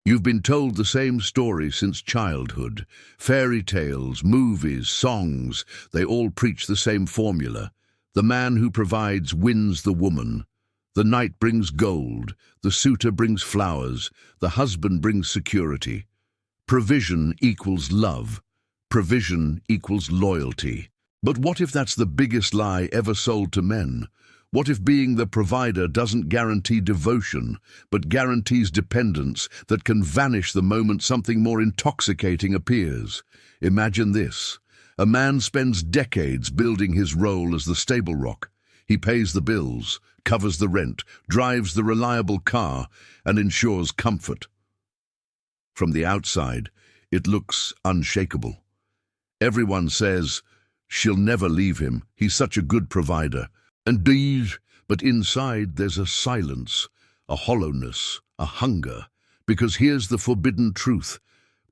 You've been told the same story since childhood. Fairy tales, movies, songs, they all preach the same formula. The man who provides wins the woman. The knight brings gold, the suitor brings flowers, the husband brings security. Provision equals love. Provision equals loyalty. But what if that's the biggest lie ever sold to men? What if being the provider doesn't guarantee devotion, but guarantees dependence that can vanish the moment something more intoxicating appears? Imagine this. A man spends decades building his role as the stable rock. He pays the bills, covers the rent, drives the reliable car, and ensures comfort. From the outside, it looks unshakable. Everyone says, "She'll never leave him. He's such a good provider." Indeed, but inside there's a silence, a hollowness, a hunger. Because here's the forbidden truth.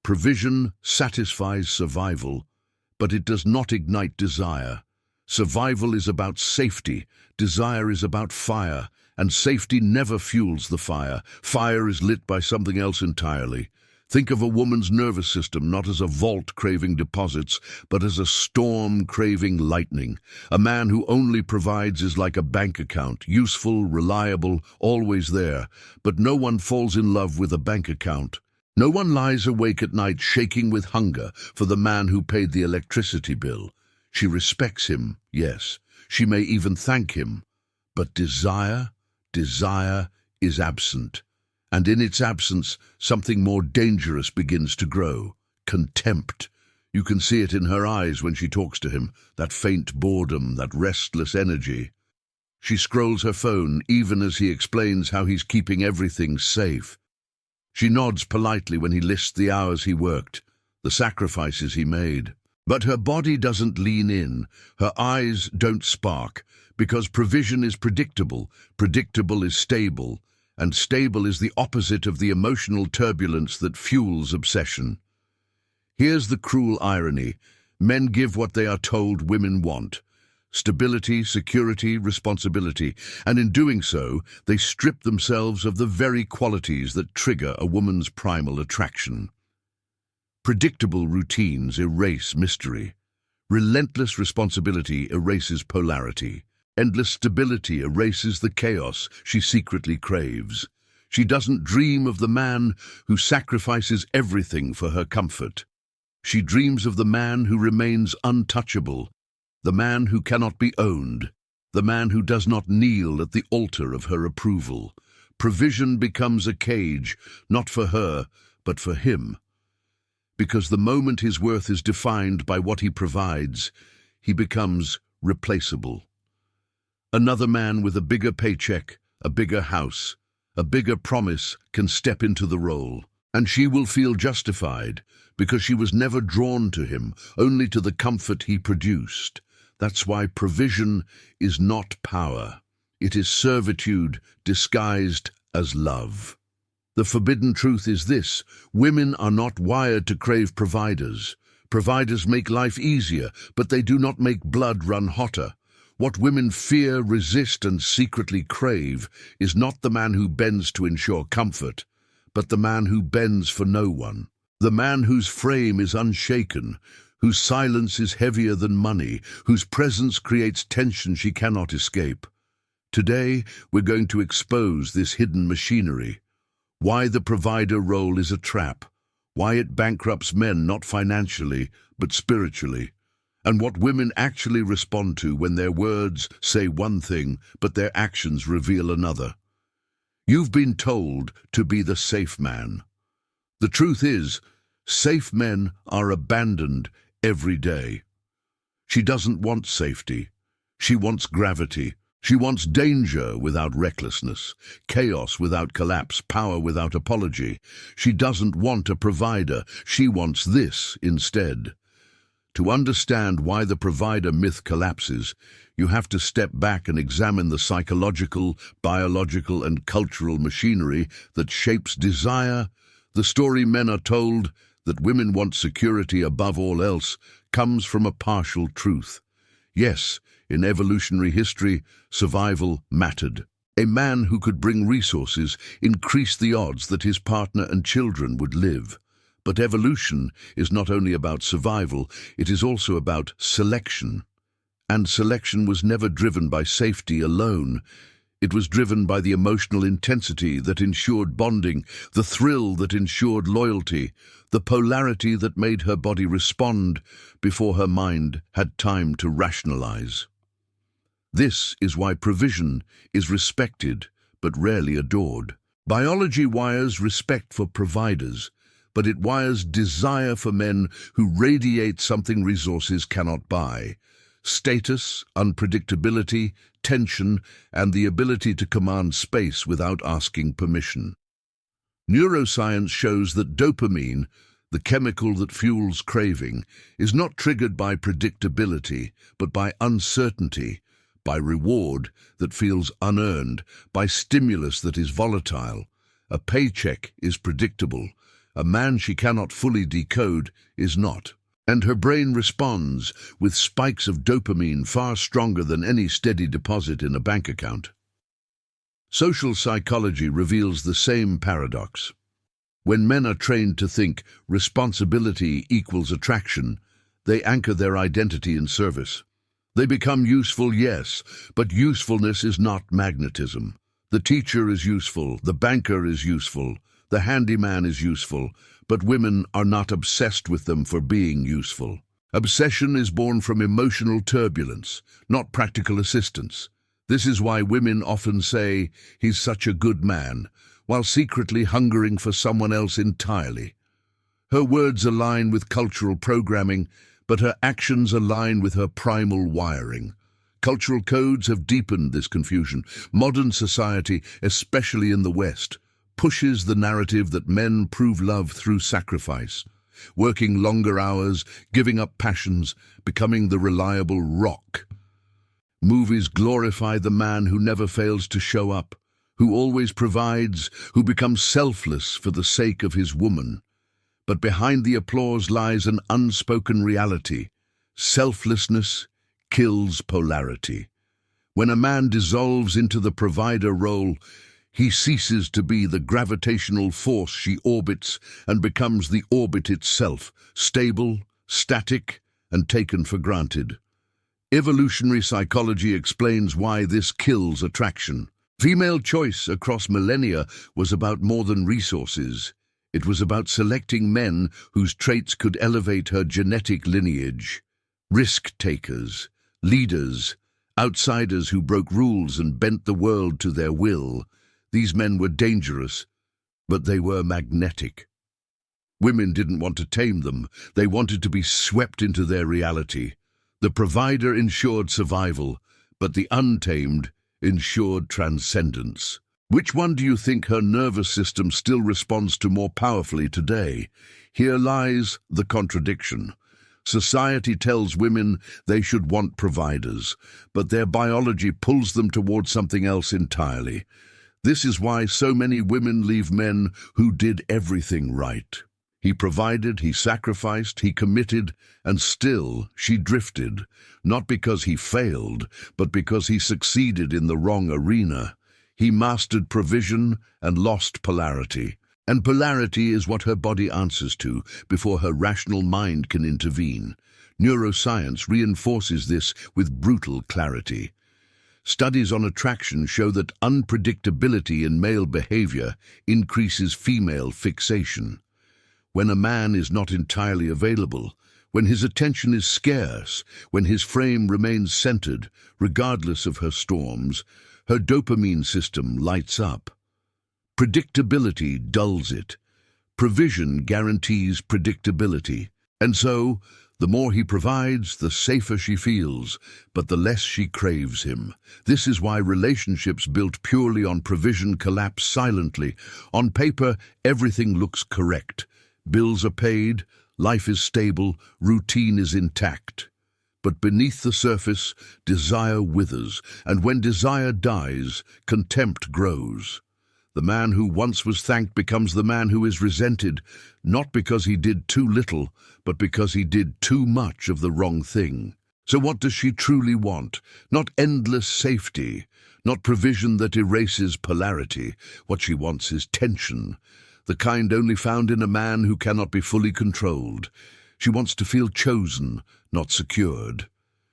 Provision satisfies survival, but it does not ignite desire. Survival is about safety, desire is about fire, and safety never fuels the fire. Fire is lit by something else entirely. Think of a woman's nervous system not as a vault craving deposits, but as a storm craving lightning. A man who only provides is like a bank account, useful, reliable, always there. But no one falls in love with a bank account. No one lies awake at night shaking with hunger for the man who paid the electricity bill. She respects him, yes. She may even thank him. But desire is absent. And in its absence, something more dangerous begins to grow. Contempt. You can see it in her eyes when she talks to him, that faint boredom, that restless energy. She scrolls her phone even as he explains how he's keeping everything safe. She nods politely when he lists the hours he worked, the sacrifices he made. But her body doesn't lean in, her eyes don't spark, because provision is predictable is stable, and stable is the opposite of the emotional turbulence that fuels obsession. Here's the cruel irony. Men give what they are told women want. Stability, security, responsibility, and in doing so, they strip themselves of the very qualities that trigger a woman's primal attraction. Predictable routines erase mystery. Relentless responsibility erases polarity. Endless stability erases the chaos she secretly craves. She doesn't dream of the man who sacrifices everything for her comfort. She dreams of the man who remains untouchable, the man who cannot be owned, the man who does not kneel at the altar of her approval. Provision becomes a cage, not for her, but for him. Because the moment his worth is defined by what he provides, he becomes replaceable. Another man with a bigger paycheck, a bigger house, a bigger promise can step into the role, and she will feel justified because she was never drawn to him, only to the comfort he produced. That's why provision is not power. It is servitude disguised as love. The forbidden truth is this: women are not wired to crave providers. Providers make life easier, but they do not make blood run hotter. What women fear, resist, and secretly crave is not the man who bends to ensure comfort, but the man who bends for no one. The man whose frame is unshaken, whose silence is heavier than money, whose presence creates tension she cannot escape. Today, we're going to expose this hidden machinery. Why the provider role is a trap. Why it bankrupts men not financially, but spiritually. And what women actually respond to when their words say one thing, but their actions reveal another. You've been told to be the safe man. The truth is, safe men are abandoned every day. She doesn't want safety. She wants gravity. She wants danger without recklessness, chaos without collapse, power without apology. She doesn't want a provider. She wants this instead. To understand why the provider myth collapses, you have to step back and examine the psychological, biological, and cultural machinery that shapes desire. The story men are told that women want security above all else comes from a partial truth. Yes, in evolutionary history, survival mattered. A man who could bring resources increased the odds that his partner and children would live. But evolution is not only about survival, it is also about selection. And selection was never driven by safety alone. It was driven by the emotional intensity that ensured bonding, the thrill that ensured loyalty, the polarity that made her body respond before her mind had time to rationalize. This is why provision is respected but rarely adored. Biology wires respect for providers, but it wires desire for men who radiate something resources cannot buy: status, unpredictability, tension, and the ability to command space without asking permission. Neuroscience shows that dopamine, the chemical that fuels craving, is not triggered by predictability, but by uncertainty, by reward that feels unearned, by stimulus that is volatile. A paycheck is predictable. A man she cannot fully decode is not. And her brain responds with spikes of dopamine far stronger than any steady deposit in a bank account. Social psychology reveals the same paradox. When men are trained to think responsibility equals attraction, they anchor their identity in service. They become useful, yes, but usefulness is not magnetism. The teacher is useful, the banker is useful, the handyman is useful, but women are not obsessed with them for being useful. Obsession is born from emotional turbulence, not practical assistance. This is why women often say, "He's such a good man," while secretly hungering for someone else entirely. Her words align with cultural programming, but her actions align with her primal wiring. Cultural codes have deepened this confusion. Modern society, especially in the West, pushes the narrative that men prove love through sacrifice, working longer hours, giving up passions, becoming the reliable rock. Movies glorify the man who never fails to show up, who always provides, who becomes selfless for the sake of his woman. But behind the applause lies an unspoken reality. Selflessness kills polarity. When a man dissolves into the provider role, he ceases to be the gravitational force she orbits and becomes the orbit itself, stable, static, and taken for granted. Evolutionary psychology explains why this kills attraction. Female choice across millennia was about more than resources. It was about selecting men whose traits could elevate her genetic lineage. Risk-takers, leaders, outsiders who broke rules and bent the world to their will. These men were dangerous, but they were magnetic. Women didn't want to tame them. They wanted to be swept into their reality. The provider ensured survival, but the untamed ensured transcendence. Which one do you think her nervous system still responds to more powerfully today? Here lies the contradiction. Society tells women they should want providers, but their biology pulls them towards something else entirely. This is why so many women leave men who did everything right. He provided, he sacrificed, he committed, and still she drifted, not because he failed, but because he succeeded in the wrong arena. He mastered provision and lost polarity. And polarity is what her body answers to before her rational mind can intervene. Neuroscience reinforces this with brutal clarity. Studies on attraction show that unpredictability in male behavior increases female fixation. When a man is not entirely available, when his attention is scarce, when his frame remains centered, regardless of her storms, her dopamine system lights up. Predictability dulls it. Provision guarantees predictability. And so, the more he provides, the safer she feels, but the less she craves him. This is why relationships built purely on provision collapse silently. On paper, everything looks correct. Bills are paid, life is stable, routine is intact. But beneath the surface, desire withers, and when desire dies, contempt grows. The man who once was thanked becomes the man who is resented, not because he did too little, but because he did too much of the wrong thing. So what does she truly want? Not endless safety, not provision that erases polarity. What she wants is tension, the kind only found in a man who cannot be fully controlled. She wants to feel chosen, not secured.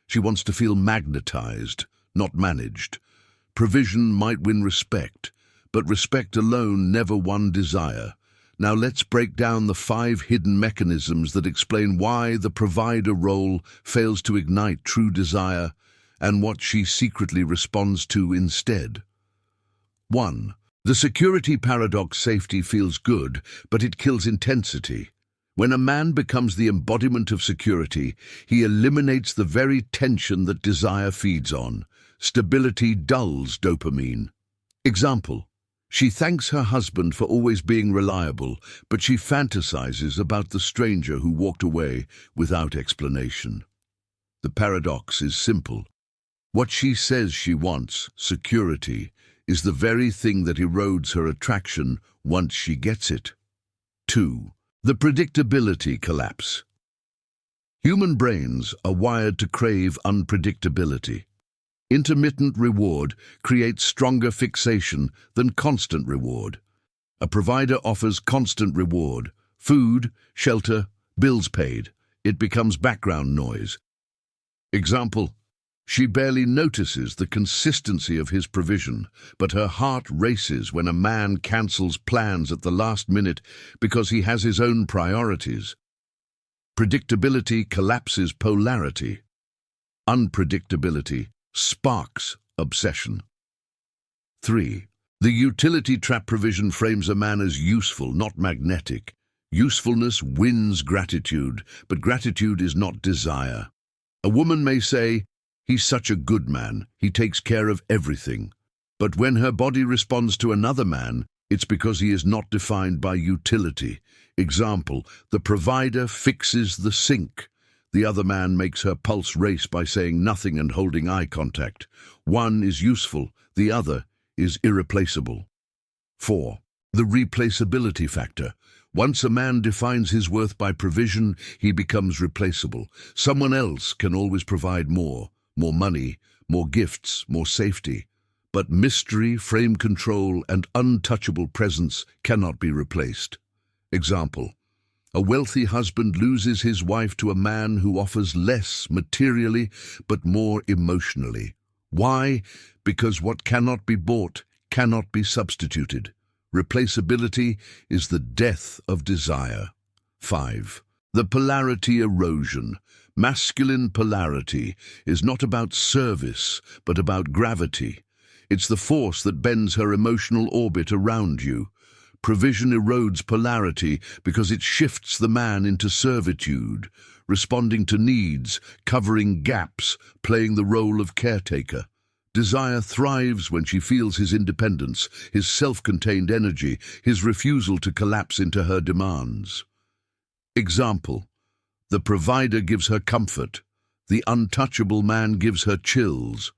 She wants to feel magnetized, not managed. Provision might win respect, but respect alone never won desire. Now let's break down the 5 hidden mechanisms that explain why the provider role fails to ignite true desire and what she secretly responds to instead. 1. The security paradox. Safety feels good, but it kills intensity. When a man becomes the embodiment of security, he eliminates the very tension that desire feeds on. Stability dulls dopamine. Example: she thanks her husband for always being reliable, but she fantasizes about the stranger who walked away without explanation. The paradox is simple. What she says she wants, security, is the very thing that erodes her attraction once she gets it. 2. The predictability collapse. Human brains are wired to crave unpredictability. Intermittent reward creates stronger fixation than constant reward. A provider offers constant reward, food, shelter, bills paid. It becomes background noise. Example: she barely notices the consistency of his provision, but her heart races when a man cancels plans at the last minute because he has his own priorities. Predictability collapses polarity. Unpredictability sparks obsession. 3. The utility trap. Provision frames a man as useful, not magnetic. Usefulness wins gratitude, but gratitude is not desire. A woman may say, "He's such a good man, he takes care of everything." But when her body responds to another man, it's because he is not defined by utility. Example: the provider fixes the sink. The other man makes her pulse race by saying nothing and holding eye contact. One is useful, the other is irreplaceable. 4. The replaceability factor. Once a man defines his worth by provision, he becomes replaceable. Someone else can always provide more money, more gifts, more safety. But mystery, frame control, and untouchable presence cannot be replaced. Example: a wealthy husband loses his wife to a man who offers less materially but more emotionally. Why? Because what cannot be bought cannot be substituted. Replaceability is the death of desire. 5. The polarity erosion. Masculine polarity is not about service, but about gravity. It's the force that bends her emotional orbit around you. Provision erodes polarity because it shifts the man into servitude, responding to needs, covering gaps, playing the role of caretaker. Desire thrives when she feels his independence, his self-contained energy, his refusal to collapse into her demands. Example: the provider gives her comfort, the untouchable man gives her chills.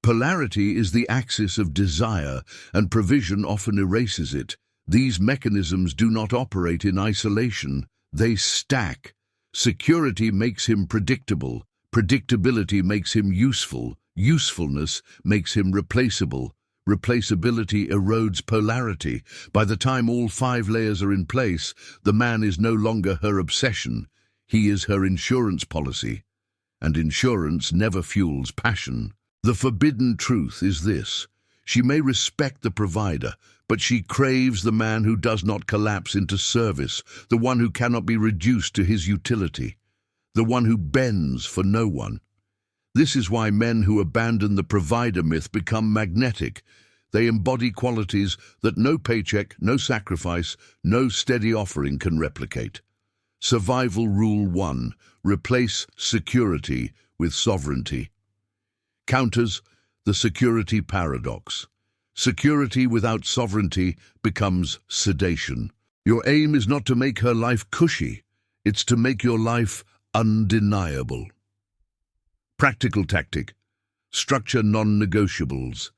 Polarity is the axis of desire, and provision often erases it. These mechanisms do not operate in isolation, they stack. Security makes him predictable, predictability makes him useful, usefulness makes him replaceable. Replaceability erodes polarity. By the time all 5 layers are in place, the man is no longer her obsession. He is her insurance policy. And insurance never fuels passion. The forbidden truth is this: she may respect the provider, but she craves the man who does not collapse into service, the one who cannot be reduced to his utility, the one who bends for no one. This is why men who abandon the provider myth become magnetic. They embody qualities that no paycheck, no sacrifice, no steady offering can replicate. Survival Rule 1. Replace security with sovereignty. Counters the security paradox. Security without sovereignty becomes sedation. Your aim is not to make her life cushy, it's to make your life undeniable. Practical tactic. Structure non-negotiables.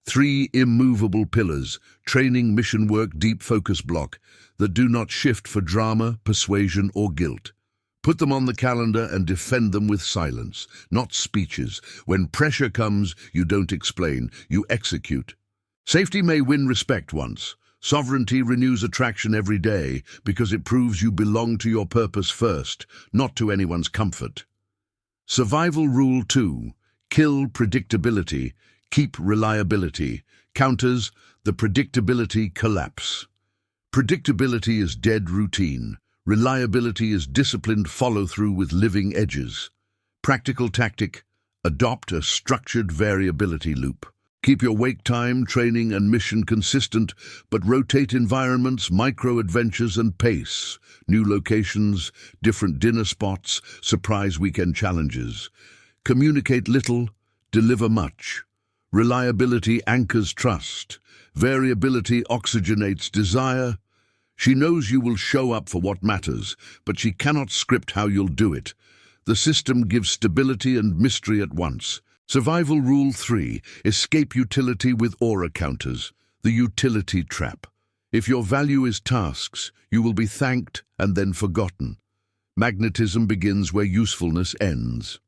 3 immovable pillars, training, mission work, deep focus block, that do not shift for drama, persuasion, or guilt. Put them on the calendar and defend them with silence, not speeches. When pressure comes, you don't explain, you execute. Safety may win respect once. Sovereignty renews attraction every day because it proves you belong to your purpose first, not to anyone's comfort. Survival Rule 2. Kill predictability, keep reliability. Counters the predictability collapse. Predictability is dead routine. Reliability is disciplined follow-through with living edges. Practical tactic: adopt a structured variability loop. Keep your wake time, training, and mission consistent, but rotate environments, micro-adventures, and pace. New locations, different dinner spots, surprise weekend challenges. Communicate little, deliver much. Reliability anchors trust. Variability oxygenates desire. She knows you will show up for what matters, but she cannot script how you'll do it. The system gives stability and mystery at once. Survival Rule 3. Escape utility with aura counters. The utility trap. If your value is tasks, you will be thanked and then forgotten. Magnetism begins where usefulness ends.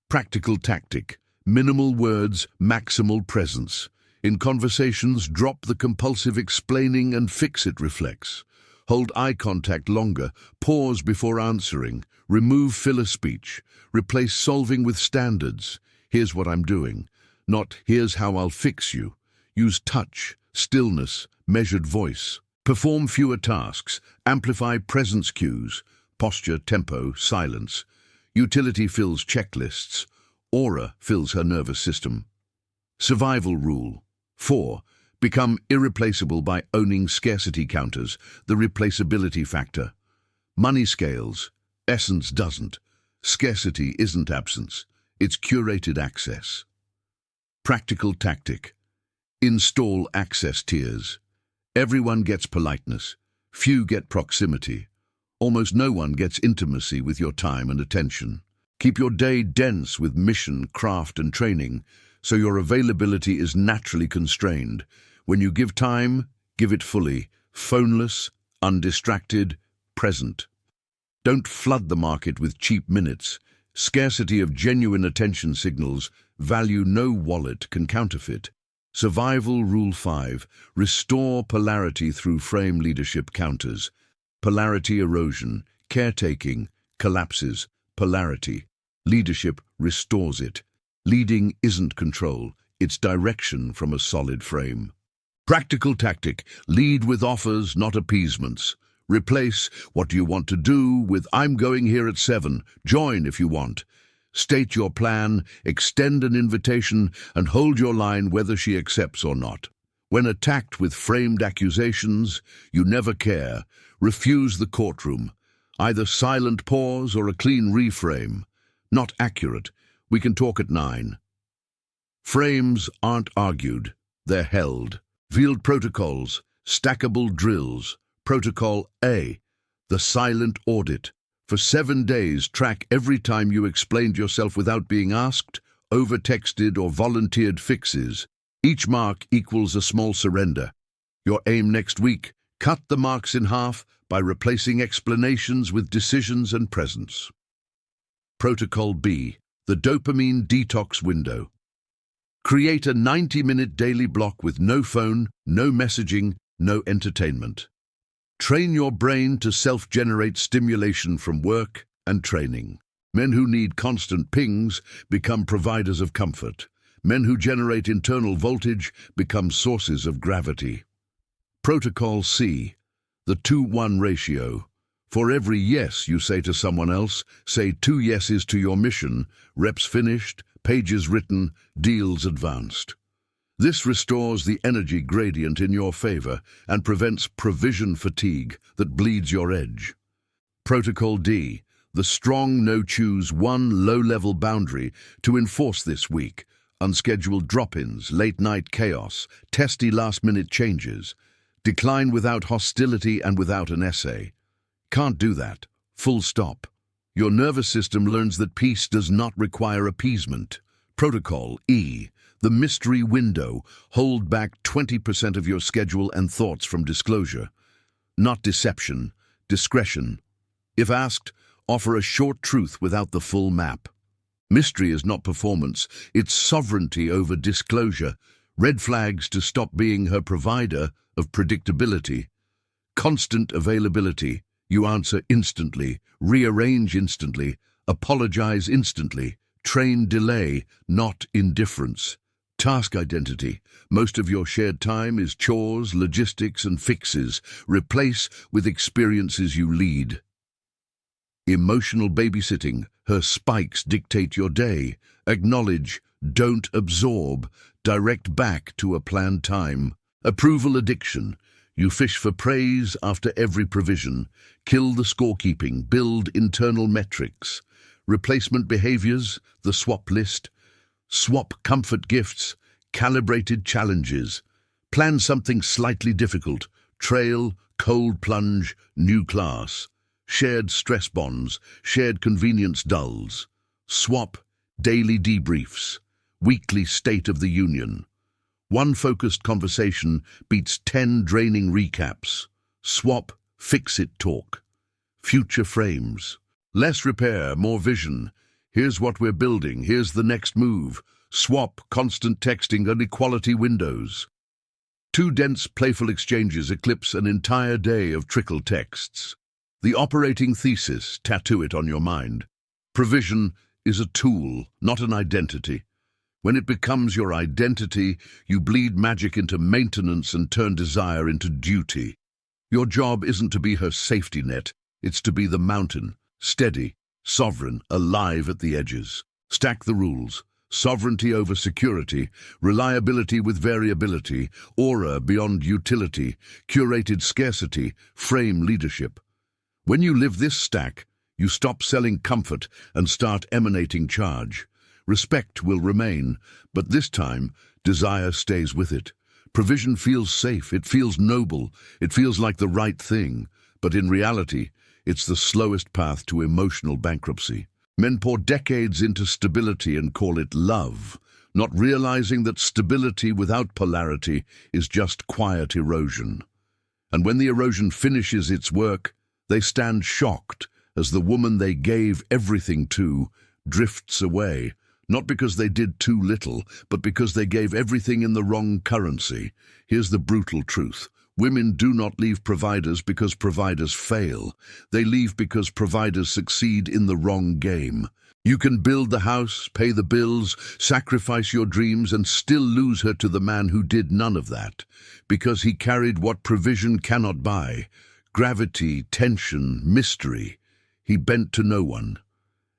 Practical tactic. Minimal words, maximal presence. In conversations, drop the compulsive explaining and fix-it reflex. Hold eye contact longer, pause before answering, remove filler speech, replace solving with standards. Here's what I'm doing, not here's how I'll fix you. Use touch, stillness, measured voice. Perform fewer tasks, amplify presence cues, posture, tempo, silence. Utility fills checklists, aura fills her nervous system. Survival Rule 4. Become irreplaceable by owning scarcity counters, the replaceability factor. Money scales, essence doesn't. Scarcity isn't absence, it's curated access. Practical tactic. Install access tiers. Everyone gets politeness, few get proximity. Almost no one gets intimacy with your time and attention. Keep your day dense with mission, craft, and training, so your availability is naturally constrained. When you give time, give it fully, phoneless, undistracted, present. Don't flood the market with cheap minutes. Scarcity of genuine attention signals value no wallet can counterfeit. Survival Rule 5. Restore polarity through frame leadership counters. Polarity erosion, caretaking, collapses, polarity. Leadership restores it. Leading isn't control, it's direction from a solid frame. Practical tactic: lead with offers, not appeasements. Replace "what do you want to do" with "I'm going here at 7, join if you want." State your plan, extend an invitation, and hold your line whether she accepts or not. When attacked with framed accusations, you never care. Refuse the courtroom. Either silent pause or a clean reframe. Not accurate. We can talk at 9. Frames aren't argued, they're held. Field protocols, stackable drills. Protocol A, the silent audit. For 7 days, track every time you explained yourself without being asked, over-texted, or volunteered fixes. Each mark equals a small surrender. Your aim next week: cut the marks in half by replacing explanations with decisions and presence. Protocol B, the dopamine detox window. Create a 90-minute daily block with no phone, no messaging, no entertainment. Train your brain to self-generate stimulation from work and training. Men who need constant pings become providers of comfort. Men who generate internal voltage become sources of gravity. Protocol C, the 2-1 ratio. For every yes you say to someone else, say 2 yeses to your mission. Reps finished, pages written, deals advanced. This restores the energy gradient in your favor and prevents provision fatigue that bleeds your edge. Protocol D, the strong no-choose 1 low-level boundary to enforce this week. Unscheduled drop-ins, late-night chaos, testy last-minute changes. Decline without hostility and without an essay. Can't do that. Full stop. Your nervous system learns that peace does not require appeasement. Protocol E, the mystery window. Hold back 20% of your schedule and thoughts from disclosure. Not deception, discretion. If asked, offer a short truth without the full map. Mystery is not performance, it's sovereignty over disclosure. Red flags to stop being her provider of predictability. Constant availability. You answer instantly, rearrange instantly, apologize instantly. Train delay, not indifference. Task identity. Most of your shared time is chores, logistics, and fixes. Replace with experiences you lead. Emotional babysitting. Her spikes dictate your day. Acknowledge, don't absorb. Direct back to a planned time. Approval addiction. You fish for praise after every provision. Kill the scorekeeping. Build internal metrics. Replacement behaviors. The swap list. Swap comfort gifts. Calibrated challenges. Plan something slightly difficult. Trail, cold plunge, new class. Shared stress bonds, shared convenience dulls. Swap, daily debriefs. Weekly state of the union. One focused conversation beats 10 draining recaps. Swap, fix-it talk. Future frames. Less repair, more vision. Here's what we're building, here's the next move. Swap, constant texting and equality windows. Two dense, playful exchanges eclipse an entire day of trickle texts. The operating thesis, tattoo it on your mind. Provision is a tool, not an identity. When it becomes your identity, you bleed magic into maintenance and turn desire into duty. Your job isn't to be her safety net, it's to be the mountain, steady, sovereign, alive at the edges. Stack the rules. Sovereignty over security, reliability with variability, aura beyond utility, curated scarcity, frame leadership. When you live this stack, you stop selling comfort and start emanating charge. Respect will remain, but this time, desire stays with it. Provision feels safe, it feels noble, it feels like the right thing, but in reality, it's the slowest path to emotional bankruptcy. Men pour decades into stability and call it love, not realizing that stability without polarity is just quiet erosion. And when the erosion finishes its work, they stand shocked as the woman they gave everything to drifts away, not because they did too little, but because they gave everything in the wrong currency. Here's the brutal truth. Women do not leave providers because providers fail. They leave because providers succeed in the wrong game. You can build the house, pay the bills, sacrifice your dreams, and still lose her to the man who did none of that, because he carried what provision cannot buy. Gravity, tension, mystery. He bent to no one.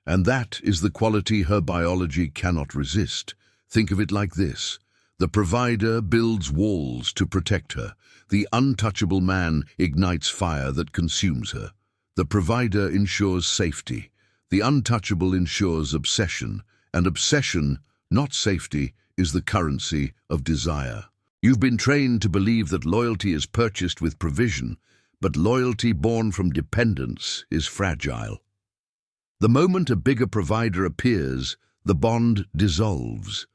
And that is the quality her biology cannot resist. Think of it like this. The provider builds walls to protect her. The untouchable man ignites fire that consumes her. The provider ensures safety. The untouchable ensures obsession. And obsession, not safety, is the currency of desire. You've been trained to believe that loyalty is purchased with provision, but loyalty born from dependence is fragile. The moment a bigger provider appears, the bond dissolves.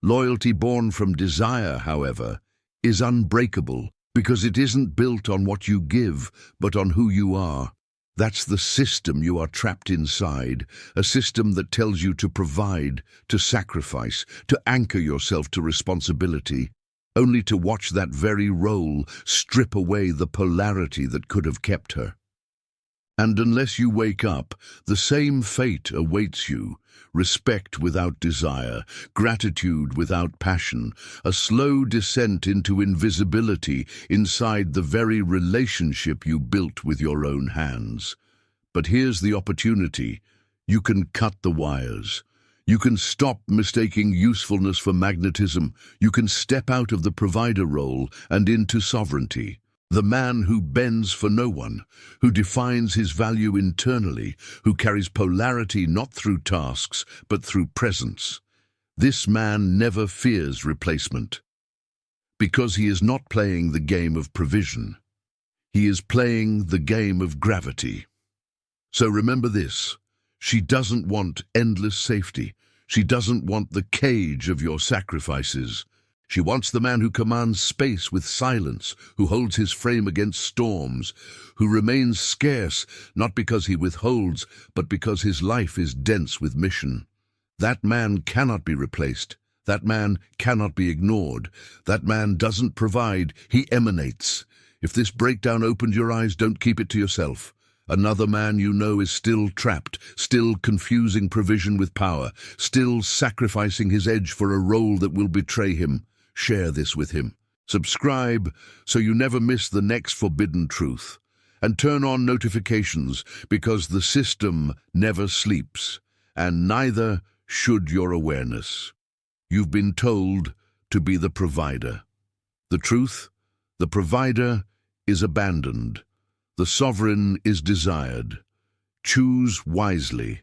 Loyalty born from desire, however, is unbreakable because it isn't built on what you give, but on who you are. That's the system you are trapped inside, a system that tells you to provide, to sacrifice, to anchor yourself to responsibility, only to watch that very role strip away the polarity that could have kept her. And unless you wake up, the same fate awaits you. Respect without desire, gratitude without passion, a slow descent into invisibility inside the very relationship you built with your own hands. But here's the opportunity. You can cut the wires. You can stop mistaking usefulness for magnetism. You can step out of the provider role and into sovereignty. The man who bends for no one, who defines his value internally, who carries polarity not through tasks, but through presence. This man never fears replacement, because he is not playing the game of provision. He is playing the game of gravity. So remember this, she doesn't want endless safety. She doesn't want the cage of your sacrifices. She wants the man who commands space with silence, who holds his frame against storms, who remains scarce, not because he withholds, but because his life is dense with mission. That man cannot be replaced. That man cannot be ignored. That man doesn't provide, he emanates. If this breakdown opened your eyes, don't keep it to yourself. Another man you know is still trapped, still confusing provision with power, still sacrificing his edge for a role that will betray him. Share this with him. Subscribe so you never miss the next forbidden truth. And turn on notifications, because the system never sleeps, and neither should your awareness. You've been told to be the provider. The truth? The provider is abandoned. The sovereign is desired. Choose wisely.